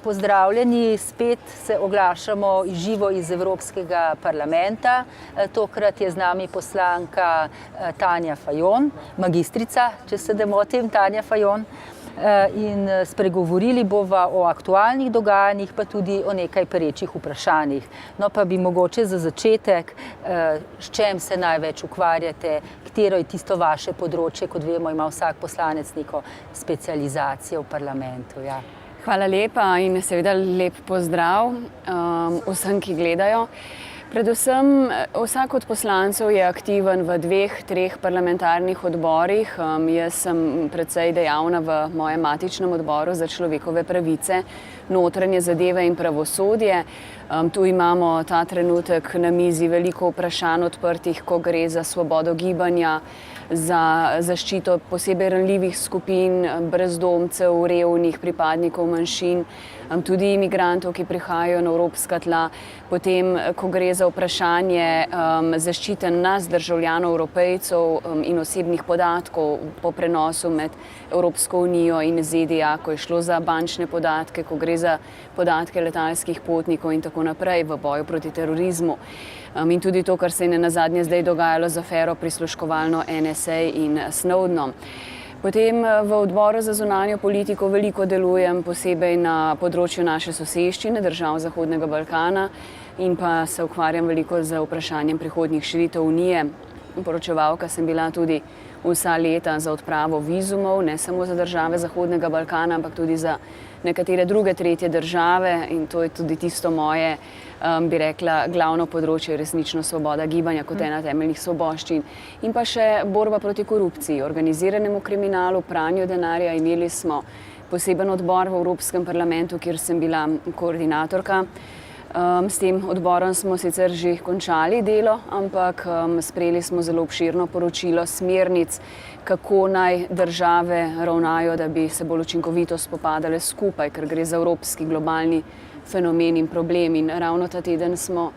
Pozdravljeni, spet se oglašamo živo iz Evropskega parlamenta. Tokrat je z nami poslanka Tanja Fajon, magistrica, če se ne motim, Tanja Fajon. In spregovorili bova o aktualnih dogajanjih, pa tudi o nekaj perečih vprašanjih. No pa bi mogoče za začetek, s čem se največ ukvarjate, katero je tisto vaše področje, kot vemo, ima vsak poslanec neko specializacijo v parlamentu. Ja. Hvala lepa in seveda lep pozdrav vsem, ki gledajo. Predvsem vsak od poslancev je aktiven v 2-3 parlamentarnih odborih. Jaz sem precej dejavna v mojem matičnem odboru za človekove pravice, notranje zadeve in pravosodje. Tu imamo ta trenutek na mizi veliko vprašanj odprtih, ko gre za svobodo gibanja, za zaščito posebej ranljivih skupin, brezdomcev, revnih, pripadnikov manjšin, tudi imigrantov, ki prihajajo na evropska tla. Potem, ko gre za vprašanje zaščite nas, državljanov, Evropejcev in osebnih podatkov po prenosu med Evropsko unijo in ZDA, ko je šlo za bančne podatke, ko gre za podatke letalskih potnikov in tako naprej v boju proti terorizmu. In tudi to, kar se je nenazadnje zdaj dogajalo z afero prisluškovalno NSA in Snowdenom. Potem v odboru za zunanjo politiko veliko delujem, posebej na področju naše soseščine, držav Zahodnega Balkana, in pa se ukvarjam veliko z vprašanjem prihodnjih širitev Unije. Poročevalka sem bila tudi vsa leta za odpravo vizumov, ne samo za države Zahodnega Balkana, ampak tudi za nekatere druge, tretje države, in to je tudi tisto moje, bi rekla, glavno področje, resnično svoboda gibanja kot ena temeljnih svoboščin. In pa še borba proti korupciji, organiziranemu kriminalu, pranju denarja. Imeli smo poseben odbor v Evropskem parlamentu, kjer sem bila koordinatorka. S tem odborom smo sicer že končali delo, ampak sprejeli smo zelo obširno poročilo smernic, kako naj države ravnajo, da bi se bolj učinkovito spopadale skupaj, ker gre za evropski globalni fenomen in problem. In ravno ta teden smo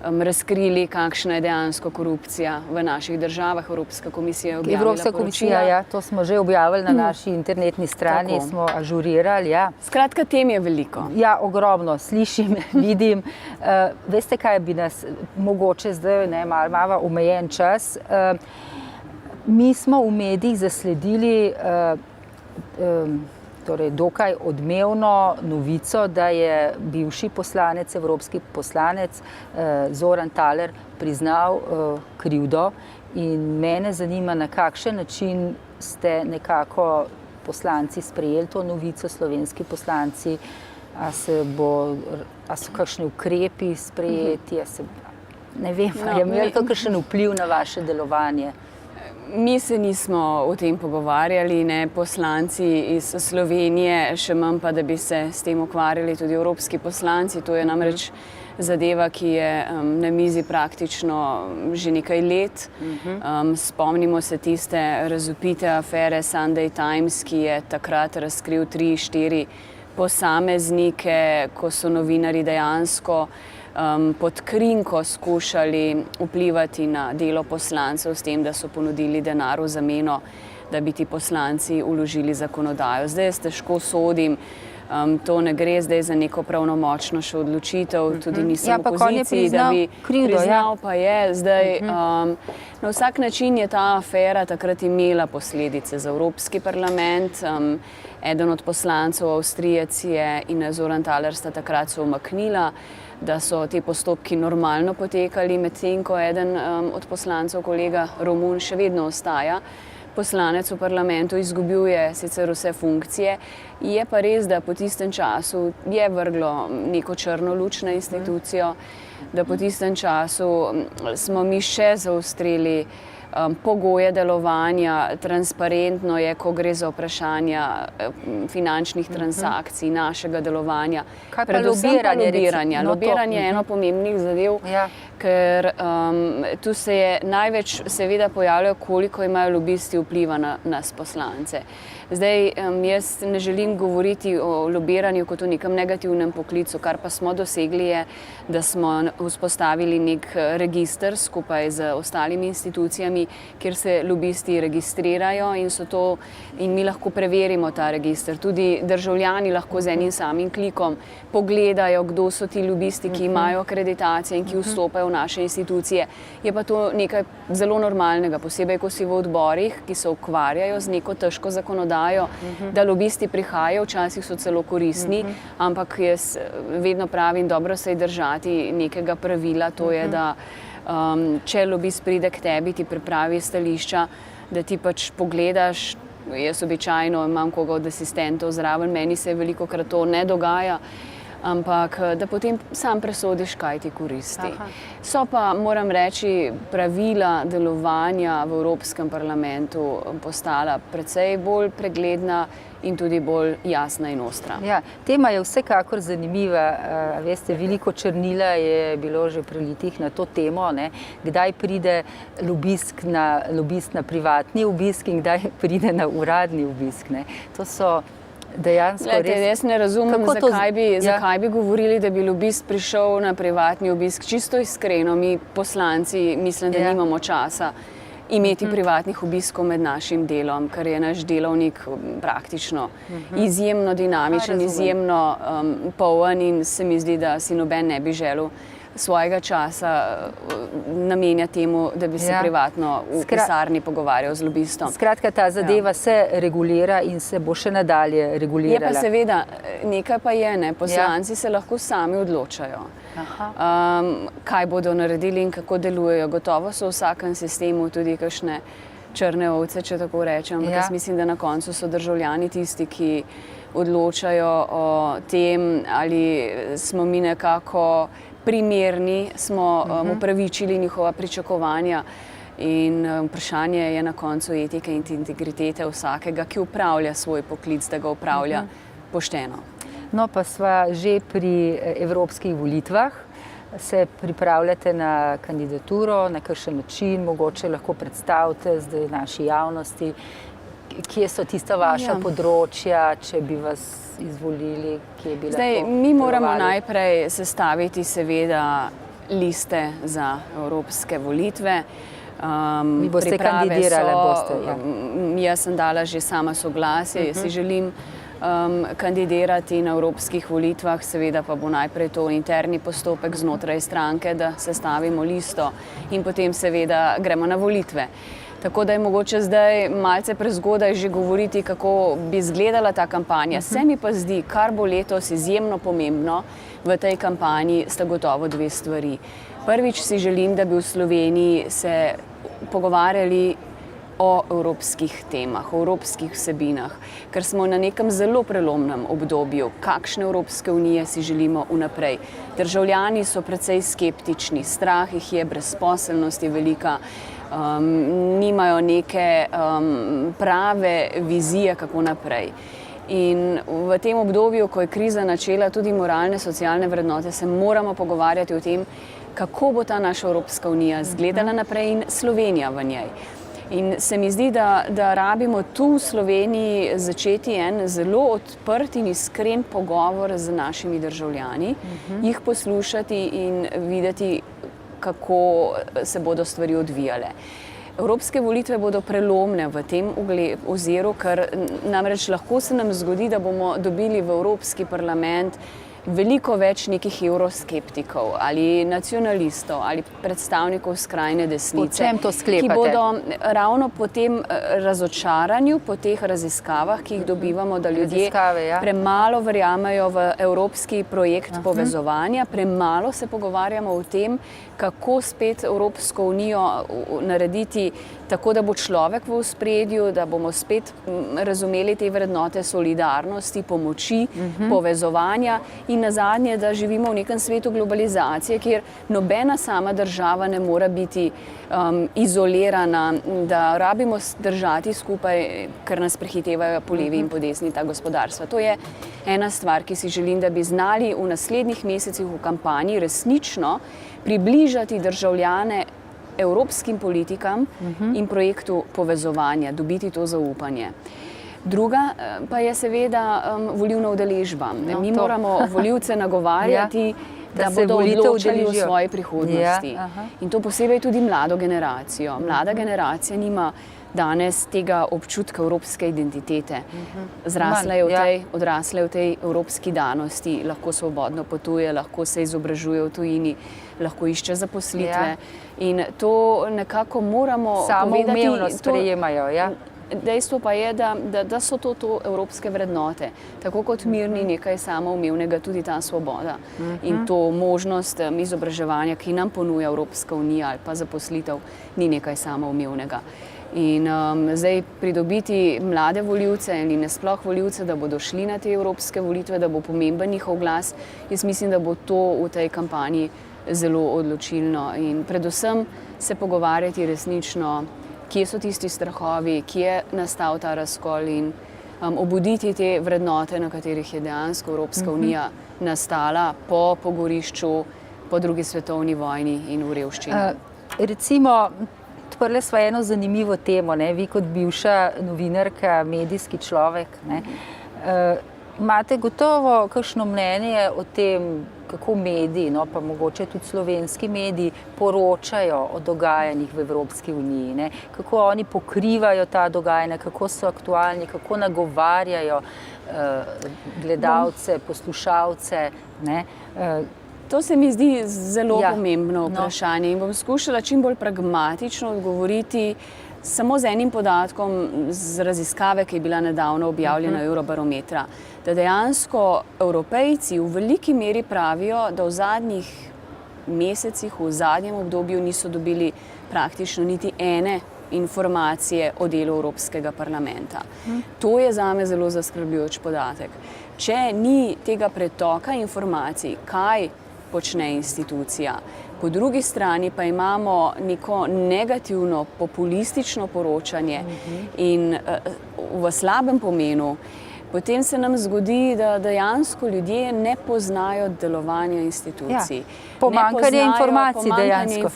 razkrili, kakšna je dejansko korupcija v naših državah. Evropska komisija je objavila Evropska komisija, ja, to smo že objavili na naši internetni strani, Tako. Smo ažurirali. Ja. Skratka, tem je veliko. Ja, ogromno. Slišim, vidim. Veste, kaj bi nas mogoče zdaj, malo imava omejen čas. Mi smo v medijih zasledili torej dokaj odmevno novico, da je bivši poslanec, evropski poslanec Zoran Thaler priznal krivdo, in mene zanima, na kakšen način ste nekako poslanci sprejeli to novico, slovenski poslanci, a so kakšni ukrepi sprejeti, ne vem, je imel kakšen vpliv na vaše delovanje? Mi se nismo o tem pogovarjali, ne poslanci iz Slovenije, še manj pa, da bi se s tem ukvarjali tudi evropski poslanci. To je namreč zadeva, ki je na mizi praktično že nekaj let. Spomnimo se tiste razvpite afere Sunday Times, ki je takrat razkril 3-4 posameznike, ko so novinarji dejansko pod krinko skušali vplivati na delo poslancev s tem, da so ponudili denar v zameno, da bi ti poslanci vložili zakonodajo. Zdaj jaz težko sodim, to ne gre zdaj za neko pravnomočno še odločitev, tudi nisem v poziciji, da bi priznal, pa je zdaj. Na vsak način je ta afera takrat imela posledice za Evropski parlament. Eden od poslancev, Avstrijec je in Zoran Thaler, sta takrat se umaknila, da so te postopki normalno potekali, medtem ko eden od poslancev, kolega Romun, še vedno ostaja poslanec v parlamentu, izgubil je sicer vse funkcije. Je pa res, da po tistem času je vrglo neko črno luč na institucijo, da po tistem času smo mi še zaostrili pogoje delovanja, transparentno je, ko gre za vprašanja finančnih transakcij, našega delovanja. Kaj pa lobiranje? Lobiranje je eno pomembnih zadev, ker tu se je največ seveda pojavljajo, koliko imajo lobisti vpliva na nas poslance. Zdaj, jaz ne želim govoriti o lobiranju kot o nekem negativnem poklicu, kar pa smo dosegli je, da smo vzpostavili nek register skupaj z ostalimi institucijami platformi, kjer se lobisti registrirajo in mi lahko preverimo ta register. Tudi državljani lahko z enim samim klikom pogledajo, kdo so ti lobisti, ki imajo akreditacije in ki vstopajo v naše institucije. Je pa to nekaj zelo normalnega, posebej, ko si v odborih, ki se ukvarjajo z neko težko zakonodajo, da lobisti prihajajo, včasih so celo koristni, ampak jaz vedno pravim, dobro se je držati nekega pravila, to je, da če lobist pride k tebi, ti pripravi stališča, da ti pač pogledaš. Jaz običajno imam koga od asistentov zraven, meni se velikokrat to ne dogaja, ampak da potem sam presodiš, kaj ti koristi. So pa, moram reči, pravila delovanja v Evropskem parlamentu postala precej bolj pregledna in tudi bolj jasna in ostra. Ja, tema je vsekakor zanimiva. Veste, veliko črnila je bilo že prelitih na to temo, ne? Kdaj pride lobist na privatni obisk in kdaj pride na uradni obisk. Ne? To so dejansko res... Jaz ne razumem, zakaj bi govorili, da bi lobist prišel na privatni obisk. Čisto iskreno, mi poslanci mislim, da nimamo časa imeti privatnih obiskov med našim delom, ker je naš delovnik praktično izjemno dinamičen, izjemno poln in se mi zdi, da si noben ne bi želel svojega časa namenja temu, da bi se privatno v pisarni pogovarjal z lobistom. Skratka, ta zadeva se regulira in se bo še nadalje regulirala. Je pa seveda, nekaj pa je, ne, poslanci se lahko sami odločajo, kaj bodo naredili in kako delujejo. Gotovo so v vsakem sistemu tudi kakšne črne ovce, če tako rečem. Jaz mislim, da na koncu so državljani tisti, ki odločajo o tem, ali smo mi nekako primerni, smo upravičili njihova pričakovanja in vprašanje je na koncu etike in integritete vsakega, ki upravlja svoj poklic, da ga upravlja pošteno. No, pa sva že pri evropskih volitvah. Se pripravljate na kandidaturo, na kakšen način, mogoče lahko predstavite zdaj naši javnosti, kje so tista vaša področja, če bi vas izvolili, kje bi lahko delovali? Mi moramo najprej sestaviti seveda liste za evropske volitve. Vi boste kandidirali? Jaz sem dala že sama soglasje, jaz si želim kandidirati na evropskih volitvah, seveda pa bo najprej to interni postopek znotraj stranke, da sestavimo listo in potem seveda gremo na volitve. Tako da je mogoče zdaj malce prezgodaj že govoriti, kako bi izgledala ta kampanja. Se mi pa zdi, kar bo letos izjemno pomembno v tej kampanji, sta gotovo dve stvari. Prvič si želim, da bi v Sloveniji se pogovarjali o evropskih temah, o evropskih vsebinah, ker smo na nekem zelo prelomnem obdobju, kakšne Evropske unije si želimo vnaprej. Državljani so precej skeptični, strah jih je, brezposelnost je velika, nimajo neke prave vizije, kako naprej. In v tem obdobju, ko je kriza načela tudi moralne, socialne vrednote, se moramo pogovarjati o tem, kako bo ta naša Evropska unija izgledala naprej in Slovenija v njej. In se mi zdi, da rabimo tu v Sloveniji začeti en zelo odprt in iskren pogovor z našimi državljani, jih poslušati in videti, kako se bodo stvari odvijale. Evropske volitve bodo prelomne v tem oziru, ker namreč lahko se nam zgodi, da bomo dobili v Evropski parlament veliko več nekih evroskeptikov ali nacionalistov ali predstavnikov skrajne desnice, po čem to sklepate? Ki bodo ravno po tem razočaranju, po teh raziskavah, ki jih dobivamo, da ljudje premalo verjamejo v evropski projekt povezovanja, premalo se pogovarjamo o tem, kako spet Evropsko unijo narediti tako, da bo človek v ospredju, da bomo spet razumeli te vrednote solidarnosti, pomoči, povezovanja in nazadnje, da živimo v nekem svetu globalizacije, kjer nobena sama država ne mora biti izolirana, da rabimo držati skupaj, ker nas prehitevajo po levi in po desni ta gospodarstva. To je ena stvar, ki si želim, da bi znali v naslednjih mesecih v kampanji resnično približati državljane evropskim politikam in projektu povezovanja, dobiti to zaupanje. Druga pa je seveda volilna udeležba. Mi moramo volivce nagovarjati da se bodo volitev odločali o udeležijo. svoji prihodnosti. Ja, aha. In to posebej tudi mlado generacijo. Mlada generacija nima danes tega občutka evropske identitete. Odrasla je v tej evropski danosti, lahko svobodno potuje, lahko se izobražuje v tujini, lahko išče zaposlitve. In to nekako moramo povedati. Samoumevno sprejemajo, ja. Dejstvo pa je, da so to evropske vrednote. Tako kot mir ni nekaj samoumevnega, tudi ta svoboda in to možnost izobraževanja, ki nam ponuja Evropska unija ali pa zaposlitev, ni nekaj samoumevnega. In zdaj pridobiti mlade volivce ali nasploh volivce, da bodo šli na te evropske volitve, da bo pomemben njihov glas, jaz mislim, da bo to v tej kampanji zelo odločilno. In predvsem se pogovarjati resnično, kje so tisti strahovi, kje je nastal ta razkol in obuditi te vrednote, na katerih je dejansko Evropska unija nastala po pogorišču, po drugi svetovni vojni in v revščini. Recimo, odprli smo eno zanimivo temo, ne? Vi kot bivša novinarka, medijski človek, ne? Imate gotovo kakšno mnenje o tem, kako mediji, no, pa mogoče tudi slovenski mediji, poročajo o dogajanjih v Evropski uniji, ne? Kako oni pokrivajo ta dogajanja, kako so aktualni, kako nagovarjajo gledalce, poslušalce, ne? To se mi zdi zelo pomembno vprašanje in bom skušala čim bolj pragmatično odgovoriti samo z enim podatkom z raziskave, ki je bila nedavno objavljena Eurobarometra, da dejansko Evropejci v veliki meri pravijo, da v zadnjih mesecih, v zadnjem obdobju niso dobili praktično niti ene informacije o delu Evropskega parlamenta. To je zame zelo zaskrbljujoč podatek. Če ni tega pretoka informacij, kaj počne institucija, po drugi strani pa imamo neko negativno, populistično poročanje in v slabem pomenu, potem se nam zgodi, da dejansko ljudje ne poznajo delovanja institucij. Pomanjkanje informacij dejansko.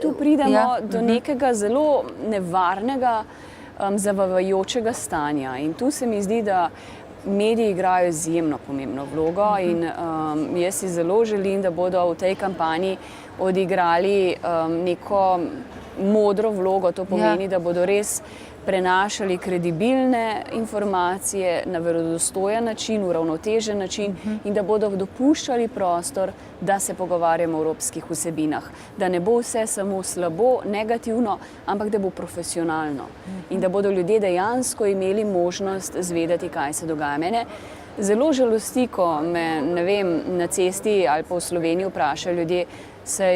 Tu pridemo do nekega zelo nevarnega, zavavajočega stanja in tu se mi zdi, da mediji igrajo izjemno pomembno vlogo in jaz si zelo želim, da bodo v tej kampanji odigrali neko modro vlogo. To pomeni, da bodo res prenašali kredibilne informacije na verodostojen način, uravnotežen način in da bodo dopuščali prostor, da se pogovarjamo o evropskih vsebinah. Da ne bo vse samo slabo, negativno, ampak da bo profesionalno in da bodo ljudje dejansko imeli možnost zvedeti, kaj se dogaja. Mene zelo žalosti, ko me, ne vem, na cesti ali pa v Sloveniji vprašajo ljudje,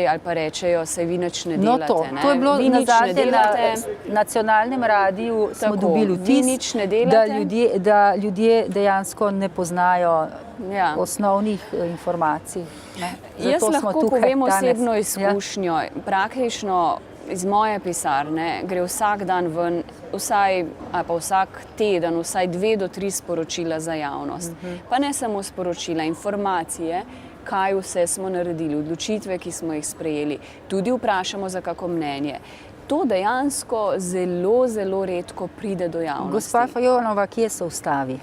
ali pa rečejo, saj vi nič ne delate. To je bilo nazadnje na nacionalnem radiju, smo dobili vtis, da ljudje dejansko ne poznajo osnovnih informacij. Jaz lahko povem osebno izkušnjo. Praktično iz moje pisarne gre vsak dan ven, vsak teden, vsaj 2 do 3 sporočila za javnost. Pa ne samo sporočila, informacije, kaj vse smo naredili, odločitve, ki smo jih sprejeli. Tudi vprašamo za kako mnenje. To dejansko zelo, zelo redko pride do javnosti. Gospa Fajonova, kje se ustavi?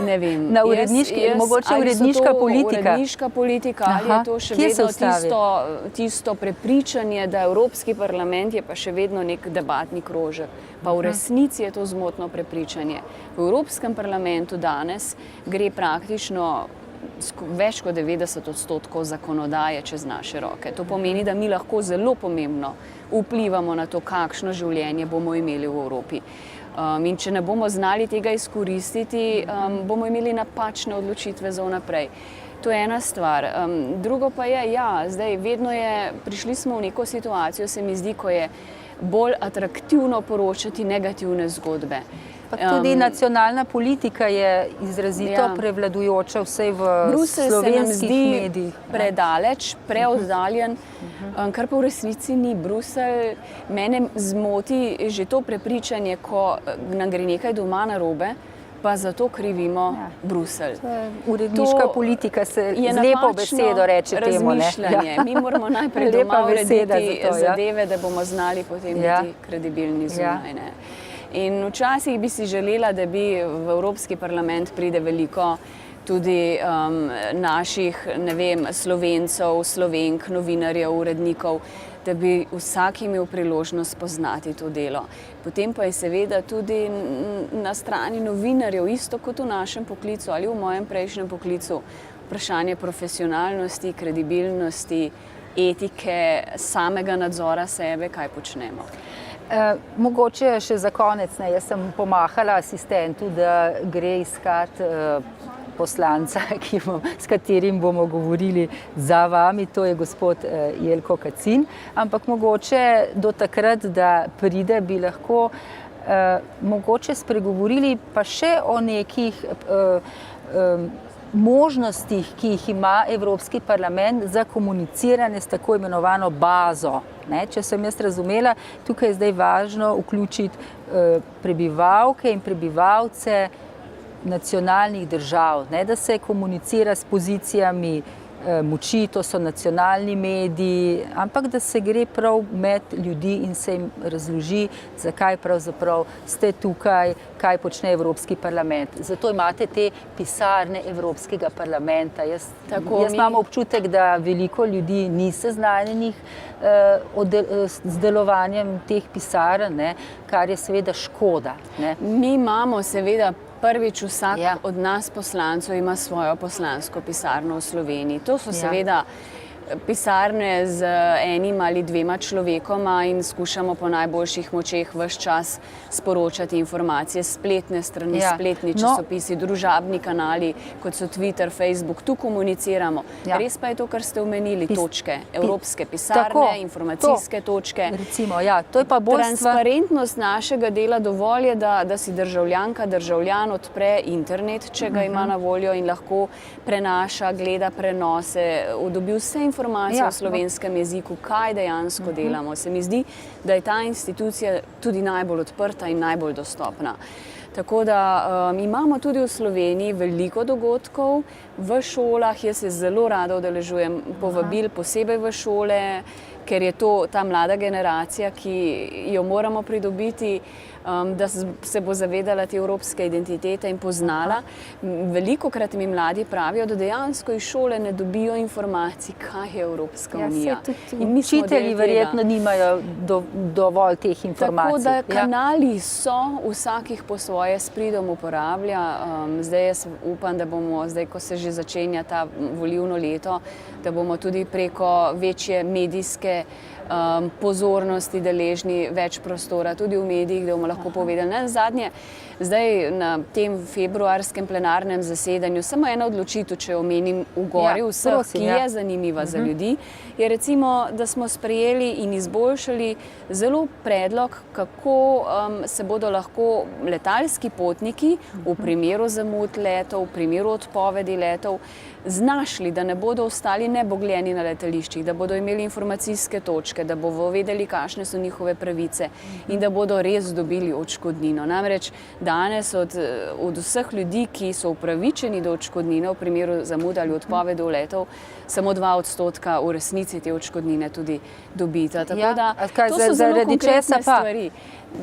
Ne vem. Mogoče uredniška politika? Uredniška politika, ali je to še vedno tisto prepričanje, da Evropski parlament je pa še vedno nek debatni krožek. Pa v resnici je to zmotno prepričanje. V Evropskem parlamentu danes gre praktično več kot 90% zakonodaje čez naše roke. To pomeni, da mi lahko zelo pomembno vplivamo na to, kakšno življenje bomo imeli v Evropi. In če ne bomo znali tega izkoristiti, bomo imeli napačne odločitve za vnaprej. To je ena stvar. Drugo pa je, zdaj vedno prišli smo v neko situacijo, se mi zdi, ko je bolj atraktivno poročati negativne zgodbe. Pa tudi nacionalna politika je izrazito prevladujoča vsej v slovenskih medijih. Predaleč, preoddaljen, kar pa v resnici ni. Bruselj, mene zmoti že to prepričanje, ko nam gre nekaj doma narobe, pa zato krivimo Bruselj. Uredniška politika se z lepo besedo reče temu. Razmišljanje. Mi moramo najprej doma urediti zadeve, da bomo znali potem biti kredibilni zunaj. In včasih bi si želela, da bi v Evropski parlament pride veliko tudi naših, ne vem, Slovencev, Slovenk, novinarjev, urednikov, da bi vsak imel priložnost poznati to delo. Potem pa je seveda tudi na strani novinarjev, isto kot v našem poklicu ali v mojem prejšnjem poklicu, vprašanje profesionalnosti, kredibilnosti, etike, samega nadzora sebe, kaj počnemo. Mogoče še za konec, jaz sem pomahala asistentu, da gre iskat poslanca, s katerim bomo govorili za vami, to je gospod Jelko Kacin, ampak mogoče do takrat, da pride, bi lahko mogoče spregovorili pa še o nekih možnostih, ki jih ima Evropski parlament za komuniciranje s tako imenovano bazo. Če sem jaz razumela, tukaj je zdaj važno vključiti prebivalke in prebivalce nacionalnih držav, da se komunicira s pozicijami moči, to so nacionalni mediji, ampak da se gre prav med ljudi in se jim razloži, zakaj pravzaprav ste tukaj, kaj počne Evropski parlament. Zato imate te pisarne Evropskega parlamenta. Jaz imam občutek, da veliko ljudi ni seznanjenih z delovanjem teh pisarn, kar je seveda škoda. Mi imamo seveda prvič vsak od nas poslancev ima svojo poslansko pisarno v Sloveniji. To so seveda pisarne z enim ali dvema človekoma in skušamo po najboljših močeh ves čas sporočati informacije, spletne strani, spletni časopisi, družabni kanali, kot so Twitter, Facebook, tu komuniciramo. Res pa je to, kar ste omenili, točke, evropske pisarne, informacijske točke. Transparentnost našega dela dovolj je, da si državljanka, državljan odpre internet, če ga ima na voljo in lahko prenaša, gleda prenose, dobi vse informacije o slovenskem jeziku, kaj dejansko delamo. Se mi zdi, da je ta institucija tudi najbolj odprta in najbolj dostopna. Tako da imamo tudi v Sloveniji veliko dogodkov v šolah, jaz se zelo rada udeležujem povabil posebej v šole, ker je to ta mlada generacija, ki jo moramo pridobiti, da se bo zavedala te evropske identitete in poznala. Velikokrat mi mladi pravijo, da dejansko iz šole ne dobijo informacij, kaj je Evropska unija. Učitelji verjetno nimajo dovolj teh informacij. Tako da kanali so, vsak jih po svoje s pridom uporablja. Zdaj jaz upam, da bomo, zdaj ko se že začenja ta volilno leto, da bomo tudi preko večje medijske pozornosti deležni več prostora, tudi v medijih, da bomo lahko povedali. Nazadnje, zdaj na tem februarskem plenarnem zasedanju, samo ena odločitev, če omenim v gori vseh, ki je zanimiva za ljudi, je recimo, da smo sprejeli in izboljšali zelo predlog, kako se bodo lahko letalski potniki v primeru zamud letov, v primeru odpovedi letov, znašli, da ne bodo ostali nebogljeni na letališčih, da bodo imeli informacijske točke, da bodo vedeli, kakšne so njihove pravice in da bodo res dobili odškodnino. Namreč danes od vseh ljudi, ki so upravičeni do odškodnine v primeru zamud ali odpovedi letov, samo 2% v resnici te odškodnine tudi dobita. Tako da to so zelo konkretne stvari.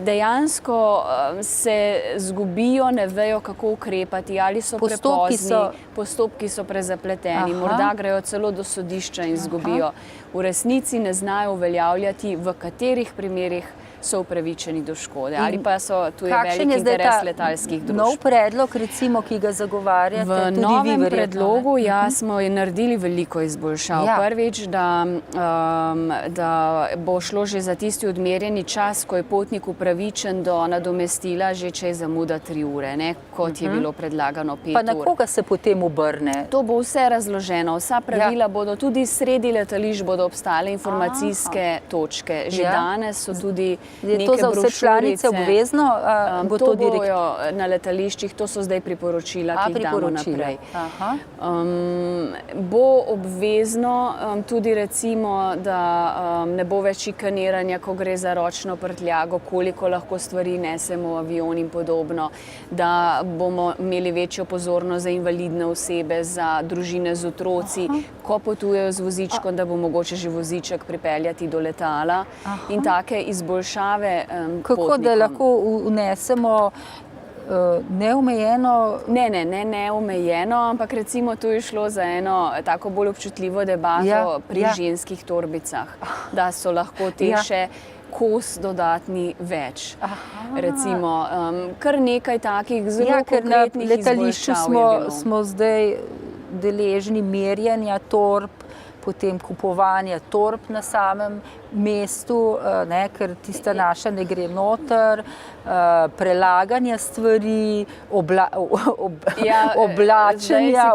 Dejansko se zgubijo, ne vejo, kako ukrepati, ali so prepozni, postopki so prezapleteni, morda grejo celo do sodišča in zgubijo. V resnici ne znajo uveljavljati, v katerih primerih so upravičeni do škode, ali pa tu je velik interes letalskih družb. Nov predlog, recimo, ki ga zagovarjate, tudi vi verjetno? V novem predlogu, smo naredili veliko izboljšav. Prvič, da bo šlo že za tisti odmerjeni čas, ko je potnik upravičen do nadomestila, že če je zamuda 3 ure, kot je bilo predlagano 5 ur. Pa na koga se potem obrne? To bo vse razloženo, vsa pravila bodo, tudi sredi letališč bodo obstale informacijske točke. Že danes so tudi je to za vse članice obvezno? To bojo na letališčih, to so zdaj priporočila, ki jih damo naprej. Bo obvezno tudi recimo, da ne bo več šikaniranja, ko gre za ročno prtljago, koliko lahko stvari nesemo v avion in podobno, da bomo imeli večjo pozornost za invalidne osebe, za družine z otroci, ko potujejo z vozičkom, da bo mogoče že voziček pripeljati do letala in take izboljšave olajšave Kako da potnikom. lahko vnesemo neomejeno? Ne neomejeno, ampak recimo tu je šlo za eno tako bolj občutljivo debato pri ženskih torbicah, da so lahko te še kos dodatni več. Recimo, kar nekaj takih zelo konkretnih izboljšav je bilo. Smo zdaj deležni merjenja torb, potem kupovanja torb na samem mestu, ker tista naša ne gre noter, prelaganja stvari, oblačenja,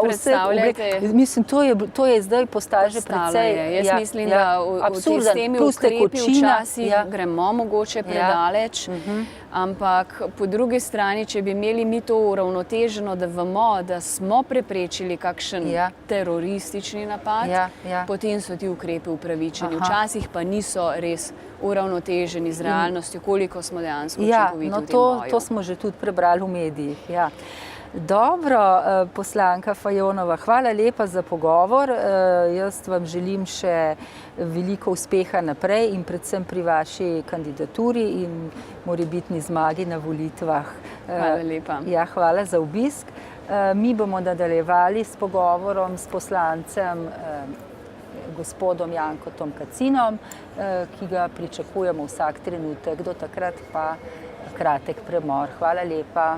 mislim, to je zdaj postaja že precej. Jaz mislim, da s temi ukrepi včasih gremo mogoče predaleč, ampak po drugi strani, če bi imeli mi to uravnoteženo, da vemo, da smo preprečili kakšen teroristični napad, potem so ti ukrepi upravičeni. Včasih pa niso res uravnoteženi z realnostjo, koliko smo dejansko učinkoviti v tem boju. To smo že tudi prebrali v medijih. Dobro, poslanka Fajonova, hvala lepa za pogovor. Jaz vam želim še veliko uspeha naprej in predvsem pri vaši kandidaturi in morebitni zmagi na volitvah. Hvala lepa. Hvala za obisk. Mi bomo nadaljevali s pogovorom s poslancem gospodom Jankotom Kacinom, ki ga pričakujemo vsak trenutek, do takrat pa kratek premor. Hvala lepa.